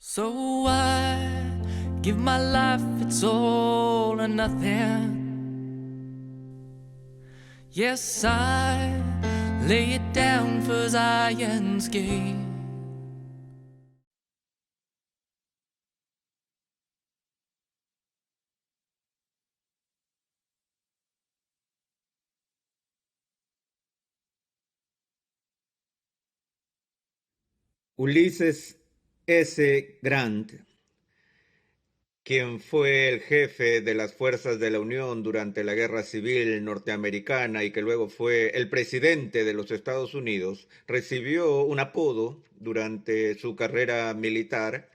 So I give my life, it's all or nothing. Yes, I lay it down for Zion's gate. Ulysses S. Grant, quien fue el jefe de las fuerzas de la Unión durante la Guerra Civil norteamericana y que luego fue el presidente de los Estados Unidos, recibió un apodo durante su carrera militar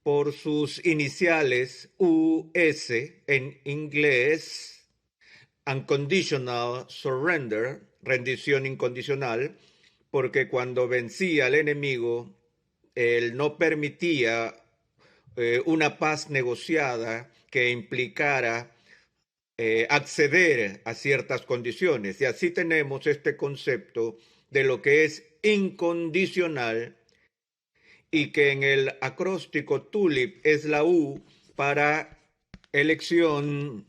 por sus iniciales US en inglés, Unconditional Surrender, rendición incondicional, porque cuando vencía al enemigo, él no permitía una paz negociada que implicara acceder a ciertas condiciones. Y así tenemos este concepto de lo que es incondicional y que en el acróstico TULIP es la U para elección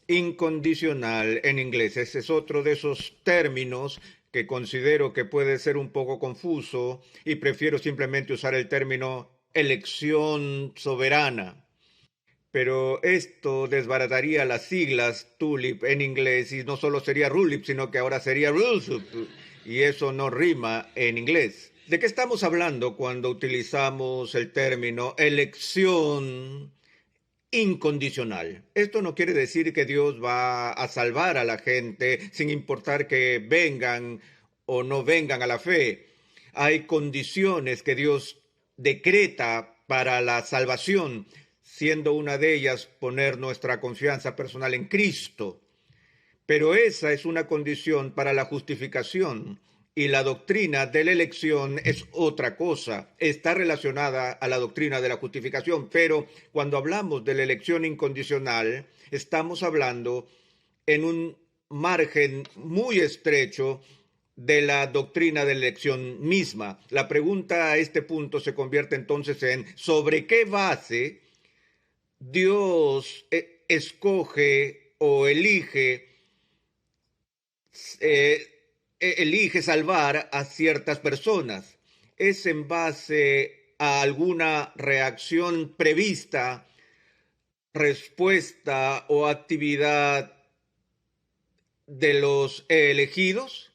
incondicional en inglés. Ese es otro de esos términos que considero que puede ser un poco confuso y prefiero simplemente usar el término elección soberana. Pero esto desbarataría las siglas TULIP en inglés y no solo sería RULIP, sino que ahora sería RULSUP, y eso no rima en inglés. ¿De qué estamos hablando cuando utilizamos el término elección incondicional? Esto no quiere decir que Dios va a salvar a la gente sin importar que vengan o no vengan a la fe. Hay condiciones que Dios decreta para la salvación, siendo una de ellas poner nuestra confianza personal en Cristo. Pero esa es una condición para la justificación. Y la doctrina de la elección es otra cosa, está relacionada a la doctrina de la justificación, pero cuando hablamos de la elección incondicional, estamos hablando en un margen muy estrecho de la doctrina de la elección misma. La pregunta a este punto se convierte entonces en ¿sobre qué base Dios escoge o eh, elige salvar a ciertas personas? ¿Es en base a alguna reacción prevista, respuesta o actividad de los elegidos?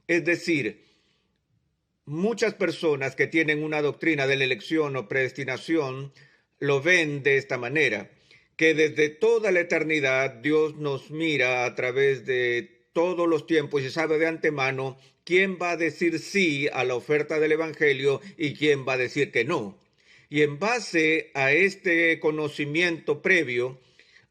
Es decir, muchas personas que tienen una doctrina de la elección o predestinación lo ven de esta manera, que desde toda la eternidad Dios nos mira a través de todos los tiempos y sabe de antemano quién va a decir sí a la oferta del Evangelio y quién va a decir que no. Y en base a este conocimiento previo,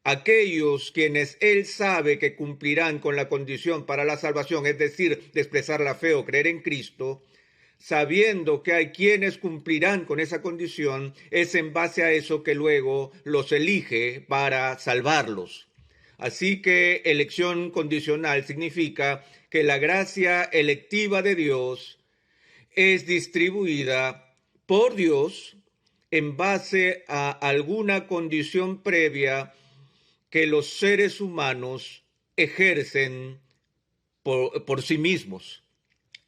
aquellos quienes Él sabe que cumplirán con la condición para la salvación, es decir, de expresar la fe o creer en Cristo, sabiendo que hay quienes cumplirán con esa condición, es en base a eso que luego los elige para salvarlos. Así que elección condicional significa que la gracia electiva de Dios es distribuida por Dios en base a alguna condición previa que los seres humanos ejercen por sí mismos.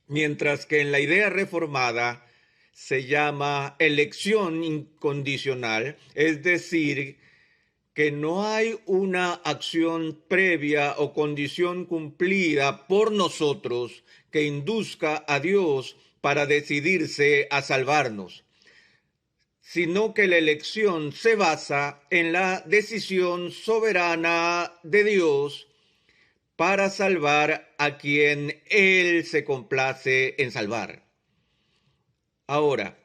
Mientras que en la idea reformada se llama elección incondicional, es decir, que no hay una acción previa o condición cumplida por nosotros que induzca a Dios para decidirse a salvarnos, sino que la elección se basa en la decisión soberana de Dios para salvar a quien Él se complace en salvar. Ahora,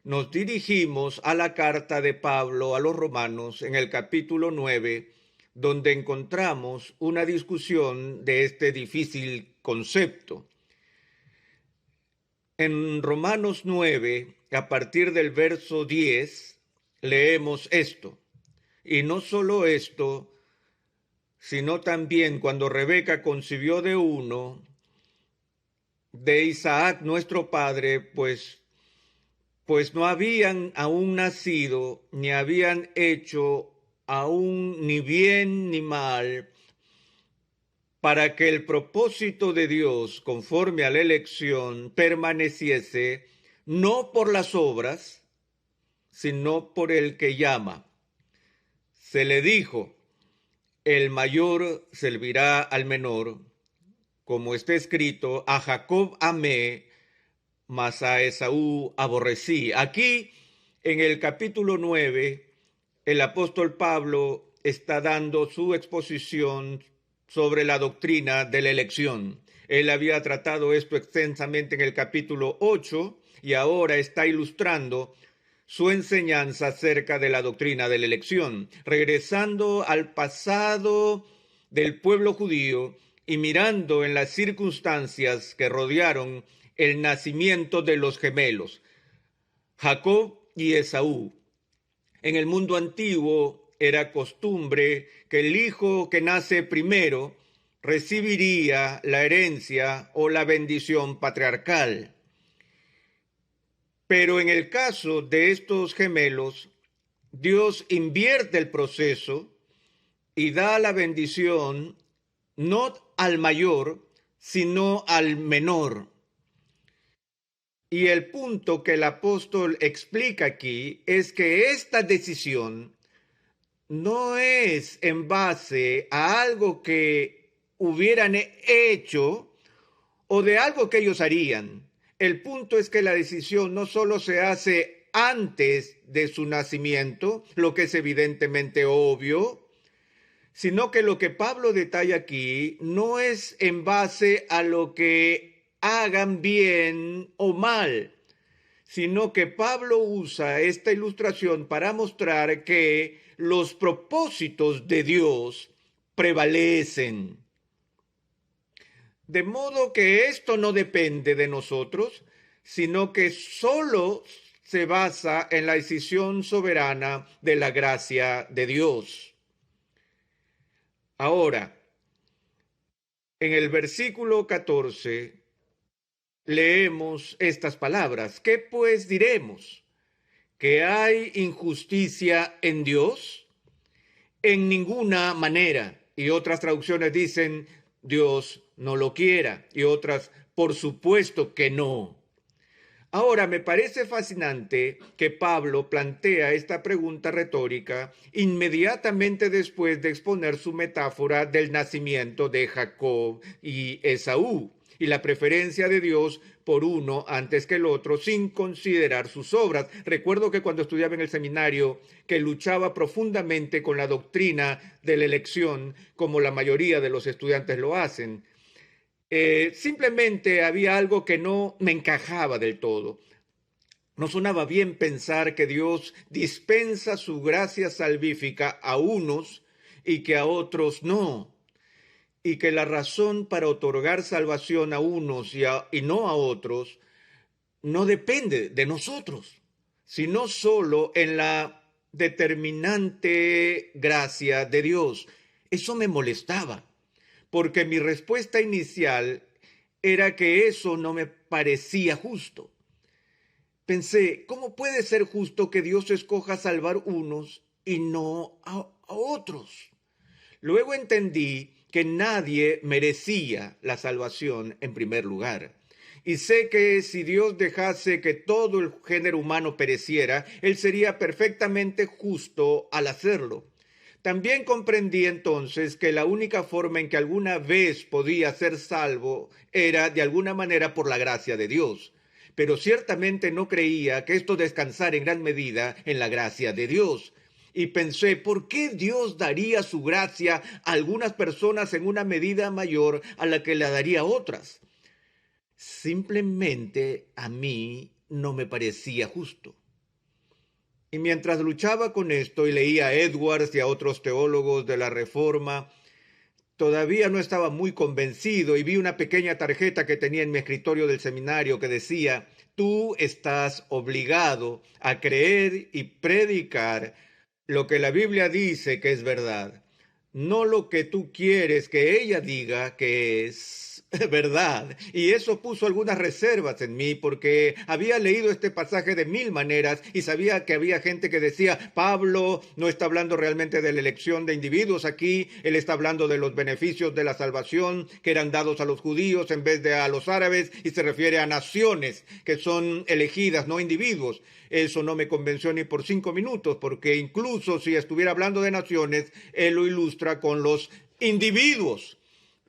nos dirigimos a la carta de Pablo a los Romanos en el capítulo 9, donde encontramos una discusión de este difícil concepto. En Romanos 9, a partir del verso 10, leemos esto. Y no solo esto, sino también cuando Rebeca concibió de uno, de Isaac nuestro padre, pues pues no habían aún nacido, ni habían hecho aún ni bien ni mal, para que el propósito de Dios, conforme a la elección, permaneciese no por las obras, sino por el que llama. Se le dijo, el mayor servirá al menor, como está escrito, a Jacob amé, mas a Esaú aborrecí. Aquí, en el capítulo 9, el apóstol Pablo está dando su exposición sobre la doctrina de la elección. Él había tratado esto extensamente en el capítulo 8 y ahora está ilustrando su enseñanza acerca de la doctrina de la elección, regresando al pasado del pueblo judío y mirando en las circunstancias que rodearon el nacimiento de los gemelos, Jacob y Esaú. En el mundo antiguo era costumbre que el hijo que nace primero recibiría la herencia o la bendición patriarcal. Pero en el caso de estos gemelos, Dios invierte el proceso y da la bendición no al mayor, sino al menor. Y el punto que el apóstol explica aquí es que esta decisión no es en base a algo que hubieran hecho o de algo que ellos harían. El punto es que la decisión no solo se hace antes de su nacimiento, lo que es evidentemente obvio, sino que lo que Pablo detalla aquí no es en base a lo que hagan bien o mal, sino que Pablo usa esta ilustración para mostrar que los propósitos de Dios prevalecen. De modo que esto no depende de nosotros, sino que solo se basa en la decisión soberana de la gracia de Dios. Ahora, en el versículo 14, leemos estas palabras. ¿Qué pues diremos? ¿Que hay injusticia en Dios? En ninguna manera. Y otras traducciones dicen, Dios no lo quiera. Y otras, por supuesto que no. Ahora, me parece fascinante que Pablo plantea esta pregunta retórica inmediatamente después de exponer su metáfora del nacimiento de Jacob y Esaú y la preferencia de Dios por uno antes que el otro sin considerar sus obras. Recuerdo que cuando estudiaba en el seminario que luchaba profundamente con la doctrina de la elección, como la mayoría de los estudiantes lo hacen. Simplemente había algo que no me encajaba del todo. No sonaba bien pensar que Dios dispensa su gracia salvífica a unos y que a otros no, y que la razón para otorgar salvación a unos y no a otros no depende de nosotros, sino solo en la determinante gracia de Dios. Eso me molestaba, porque mi respuesta inicial era que eso no me parecía justo. Pensé, ¿cómo puede ser justo que Dios escoja salvar unos y no a otros? Luego entendí que nadie merecía la salvación en primer lugar. Y sé que si Dios dejase que todo el género humano pereciera, Él sería perfectamente justo al hacerlo. También comprendí entonces que la única forma en que alguna vez podía ser salvo era de alguna manera por la gracia de Dios. Pero ciertamente no creía que esto descansara en gran medida en la gracia de Dios. Y pensé, ¿por qué Dios daría su gracia a algunas personas en una medida mayor a la que la daría a otras? Simplemente a mí no me parecía justo. Y mientras luchaba con esto y leía a Edwards y a otros teólogos de la Reforma, todavía no estaba muy convencido y vi una pequeña tarjeta que tenía en mi escritorio del seminario que decía, tú estás obligado a creer y predicar lo que la Biblia dice que es verdad, no lo que tú quieres que ella diga que es verdad. Y eso puso algunas reservas en mí porque había leído este pasaje de mil maneras y sabía que había gente que decía, Pablo no está hablando realmente de la elección de individuos aquí, él está hablando de los beneficios de la salvación que eran dados a los judíos en vez de a los árabes y se refiere a naciones que son elegidas, no individuos. Eso no me convenció ni por 5 minutos porque incluso si estuviera hablando de naciones, él lo ilustra con los individuos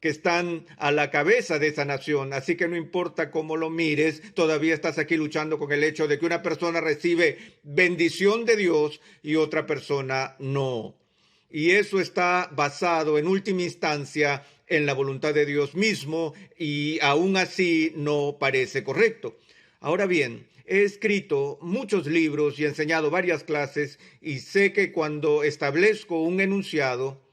que están a la cabeza de esa nación. Así que no importa cómo lo mires, todavía estás aquí luchando con el hecho de que una persona recibe bendición de Dios y otra persona no. Y eso está basado en última instancia en la voluntad de Dios mismo y aún así no parece correcto. Ahora bien, he escrito muchos libros y he enseñado varias clases y sé que cuando establezco un enunciado,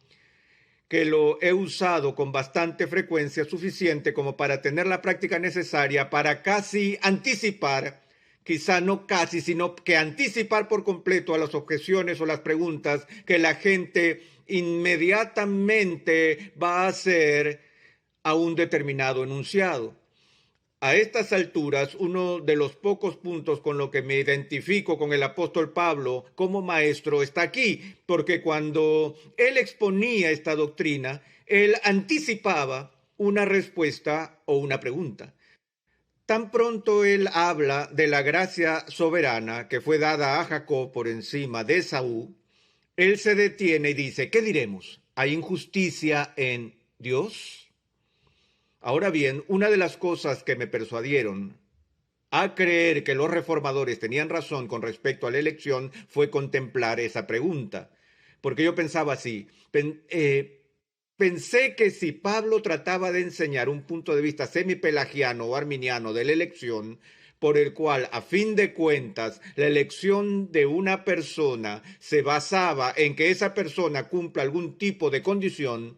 que lo he usado con bastante frecuencia, suficiente como para tener la práctica necesaria para casi anticipar, quizá no casi, sino que anticipar por completo a las objeciones o las preguntas que la gente inmediatamente va a hacer a un determinado enunciado. A estas alturas, uno de los pocos puntos con lo que me identifico con el apóstol Pablo como maestro está aquí, porque cuando él exponía esta doctrina, él anticipaba una respuesta o una pregunta. Tan pronto él habla de la gracia soberana que fue dada a Jacob por encima de Esaú, él se detiene y dice, ¿qué diremos? ¿Hay injusticia en Dios? Ahora bien, una de las cosas que me persuadieron a creer que los reformadores tenían razón con respecto a la elección fue contemplar esa pregunta. Porque yo pensaba así, pensé que si Pablo trataba de enseñar un punto de vista semipelagiano o arminiano de la elección, por el cual, a fin de cuentas, la elección de una persona se basaba en que esa persona cumpla algún tipo de condición,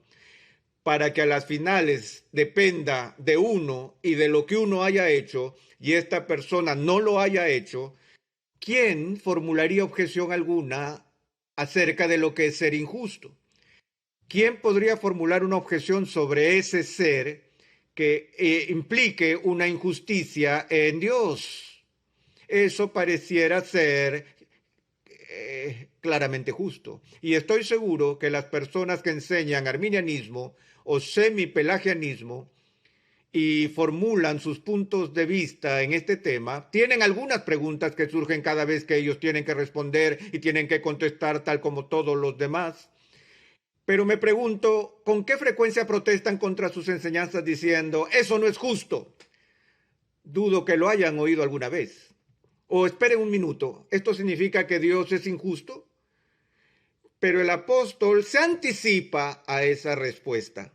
para que a las finales dependa de uno y de lo que uno haya hecho, y esta persona no lo haya hecho, ¿quién formularía objeción alguna acerca de lo que es ser injusto? ¿Quién podría formular una objeción sobre ese ser que implique una injusticia en Dios? Eso pareciera ser claramente justo. Y estoy seguro que las personas que enseñan arminianismo o semipelagianismo y formulan sus puntos de vista en este tema, tienen algunas preguntas que surgen cada vez que ellos tienen que responder y tienen que contestar tal como todos los demás. Pero me pregunto, ¿con qué frecuencia protestan contra sus enseñanzas diciendo, eso no es justo? Dudo que lo hayan oído alguna vez. O esperen un minuto, ¿esto significa que Dios es injusto? Pero el apóstol se anticipa a esa respuesta.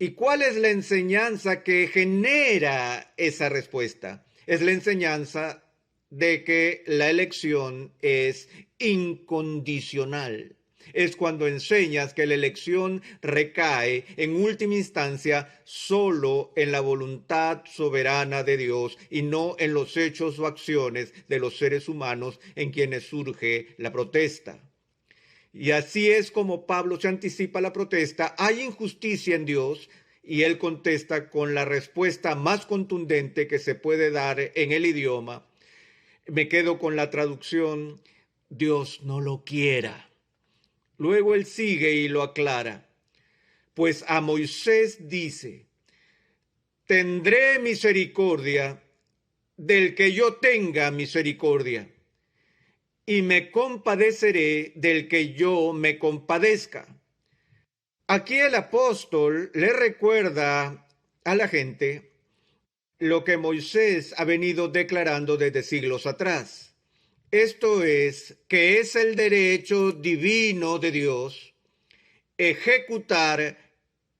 ¿Y cuál es la enseñanza que genera esa respuesta? Es la enseñanza de que la elección es incondicional. Es cuando enseñas que la elección recae en última instancia solo en la voluntad soberana de Dios y no en los hechos o acciones de los seres humanos en quienes surge la protesta. Y así es como Pablo se anticipa a la protesta. Hay injusticia en Dios y él contesta con la respuesta más contundente que se puede dar en el idioma. Me quedo con la traducción, Dios no lo quiera. Luego él sigue y lo aclara. Pues a Moisés dice, tendré misericordia del que yo tenga misericordia, y me compadeceré del que yo me compadezca. Aquí el apóstol le recuerda a la gente lo que Moisés ha venido declarando desde siglos atrás. Esto es, que es el derecho divino de Dios ejecutar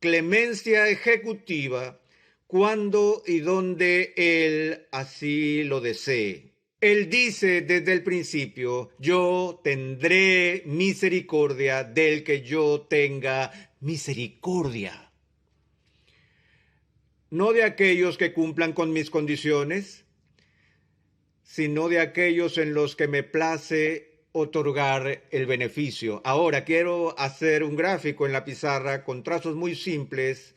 clemencia ejecutiva cuando y donde Él así lo desee. Él dice desde el principio, yo tendré misericordia del que yo tenga misericordia. No de aquellos que cumplan con mis condiciones, sino de aquellos en los que me place otorgar el beneficio. Ahora quiero hacer un gráfico en la pizarra con trazos muy simples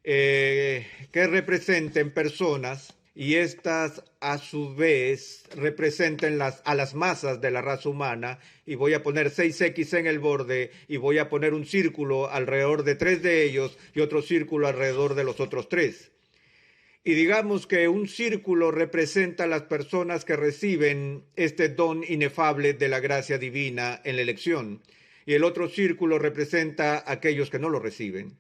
que representen personas y estas a su vez representen a las masas de la raza humana, y voy a poner 6X en el borde y voy a poner un círculo alrededor de 3 de ellos y otro círculo alrededor de los otros 3. Y digamos que un círculo representa a las personas que reciben este don inefable de la gracia divina en la elección, y el otro círculo representa a aquellos que no lo reciben.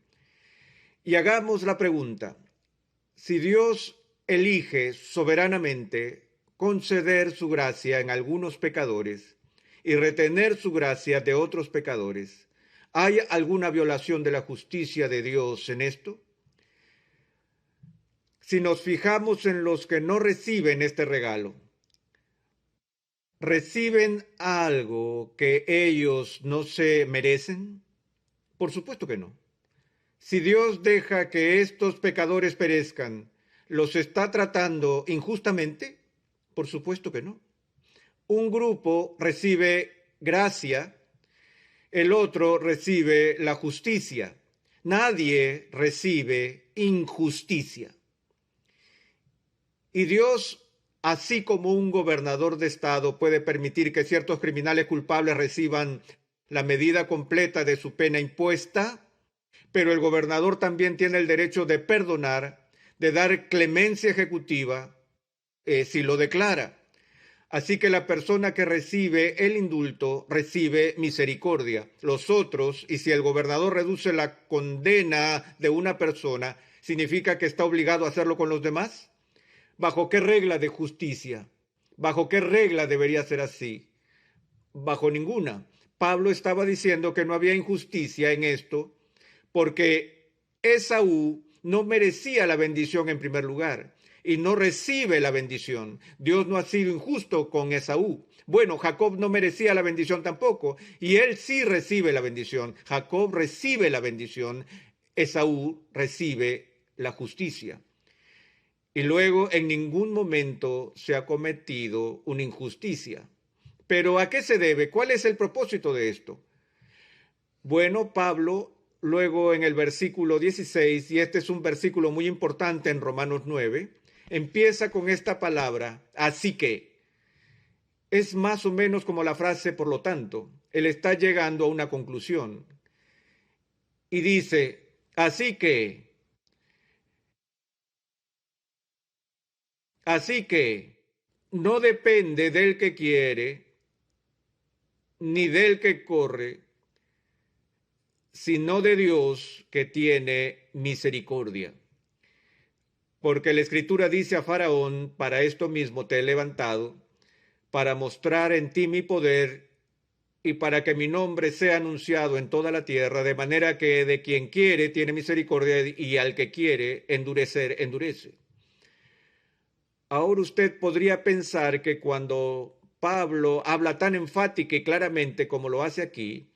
Y hagamos la pregunta: si Dios elige soberanamente conceder su gracia en algunos pecadores y retener su gracia de otros pecadores, ¿hay alguna violación de la justicia de Dios en esto? Si nos fijamos en los que no reciben este regalo, ¿reciben algo que ellos no se merecen? Por supuesto que no. Si Dios deja que estos pecadores perezcan, ¿los está tratando injustamente? Por supuesto que no. Un grupo recibe gracia, el otro recibe la justicia. Nadie recibe injusticia. Y Dios, así como un gobernador de estado puede permitir que ciertos criminales culpables reciban la medida completa de su pena impuesta, pero el gobernador también tiene el derecho de perdonar, de dar clemencia ejecutiva, si lo declara. Así que la persona que recibe el indulto recibe misericordia. Los otros, y si el gobernador reduce la condena de una persona, ¿significa que está obligado a hacerlo con los demás? ¿Bajo qué regla de justicia? ¿Bajo qué regla debería ser así? Bajo ninguna. Pablo estaba diciendo que no había injusticia en esto, porque Esaú no merecía la bendición en primer lugar y no recibe la bendición. Dios no ha sido injusto con Esaú. Bueno, Jacob no merecía la bendición tampoco, y él sí recibe la bendición. Jacob recibe la bendición, Esaú recibe la justicia. Y luego en ningún momento se ha cometido una injusticia. ¿Pero a qué se debe? ¿Cuál es el propósito de esto? Bueno, Pablo, luego en el versículo 16, y este es un versículo muy importante en Romanos 9, empieza con esta palabra, así que. Es más o menos como la frase por lo tanto. Él está llegando a una conclusión. Y dice, así que no depende del que quiere, ni del que corre, sino de Dios que tiene misericordia. Porque la Escritura dice a Faraón, para esto mismo te he levantado, para mostrar en ti mi poder y para que mi nombre sea anunciado en toda la tierra, de manera que de quien quiere tiene misericordia y al que quiere endurecer, endurece. Ahora usted podría pensar que cuando Pablo habla tan enfática y claramente como lo hace aquí,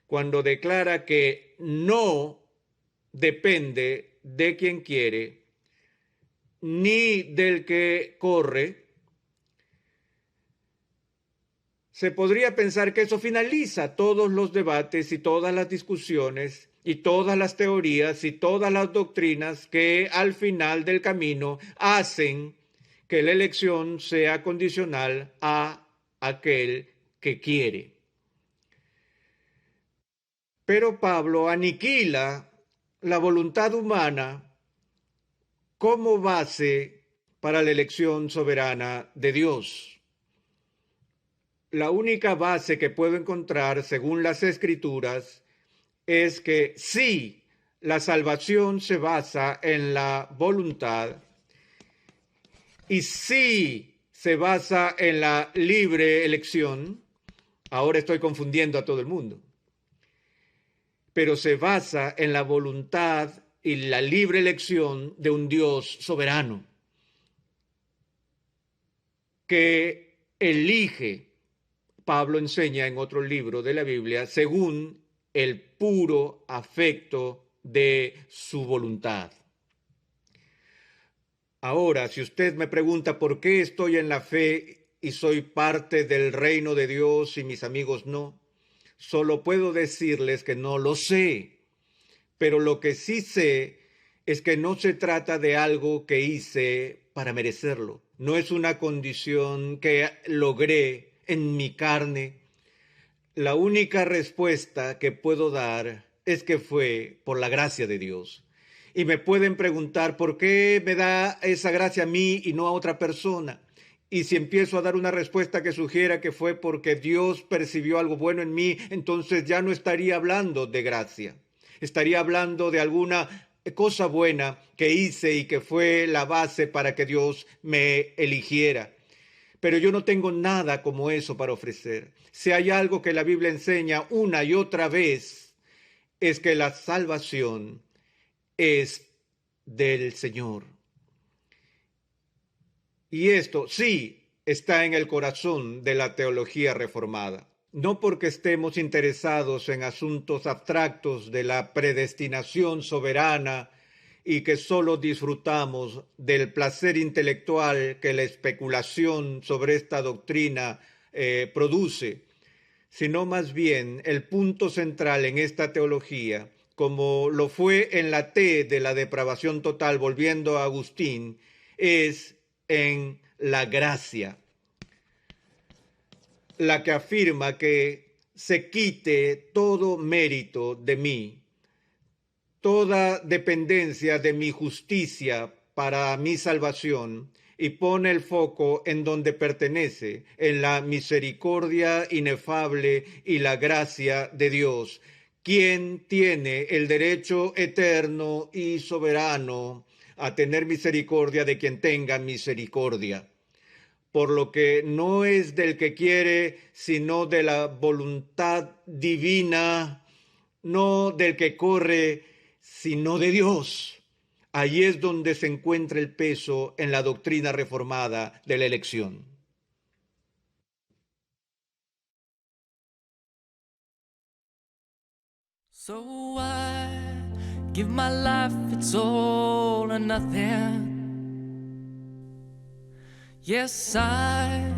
cuando declara que no depende de quien quiere, ni del que corre, se podría pensar que eso finaliza todos los debates y todas las discusiones y todas las teorías y todas las doctrinas que al final del camino hacen que la elección sea condicional a aquel que quiere. Pero Pablo aniquila la voluntad humana como base para la elección soberana de Dios. La única base que puedo encontrar, según las Escrituras, es que sí, la salvación se basa en la voluntad y sí se basa en la libre elección. Ahora estoy confundiendo a todo el mundo. Pero se basa en la voluntad y la libre elección de un Dios soberano que elige, Pablo enseña en otro libro de la Biblia, según el puro afecto de su voluntad. Ahora, si usted me pregunta por qué estoy en la fe y soy parte del reino de Dios y mis amigos no, solo puedo decirles que no lo sé. Pero lo que sí sé es que no se trata de algo que hice para merecerlo. No es una condición que logré en mi carne. La única respuesta que puedo dar es que fue por la gracia de Dios. Y me pueden preguntar por qué me da esa gracia a mí y no a otra persona. Y si empiezo a dar una respuesta que sugiera que fue porque Dios percibió algo bueno en mí, entonces ya no estaría hablando de gracia. Estaría hablando de alguna cosa buena que hice y que fue la base para que Dios me eligiera. Pero yo no tengo nada como eso para ofrecer. Si hay algo que la Biblia enseña una y otra vez, es que la salvación es del Señor. Y esto sí está en el corazón de la teología reformada. No porque estemos interesados en asuntos abstractos de la predestinación soberana y que solo disfrutamos del placer intelectual que la especulación sobre esta doctrina produce, sino más bien el punto central en esta teología, como lo fue en la T de la depravación total, volviendo a Agustín, es en la gracia, la que afirma que se quite todo mérito de mí, toda dependencia de mi justicia para mi salvación, y pone el foco en donde pertenece, en la misericordia inefable y la gracia de Dios, quien tiene el derecho eterno y soberano a tener misericordia de quien tenga misericordia. Por lo que no es del que quiere, sino de la voluntad divina, no del que corre, sino de Dios. Allí es donde se encuentra el peso en la doctrina reformada de la elección. So I give my life, it's all or nothing. Yes, I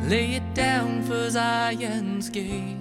lay it down for Zion's gate.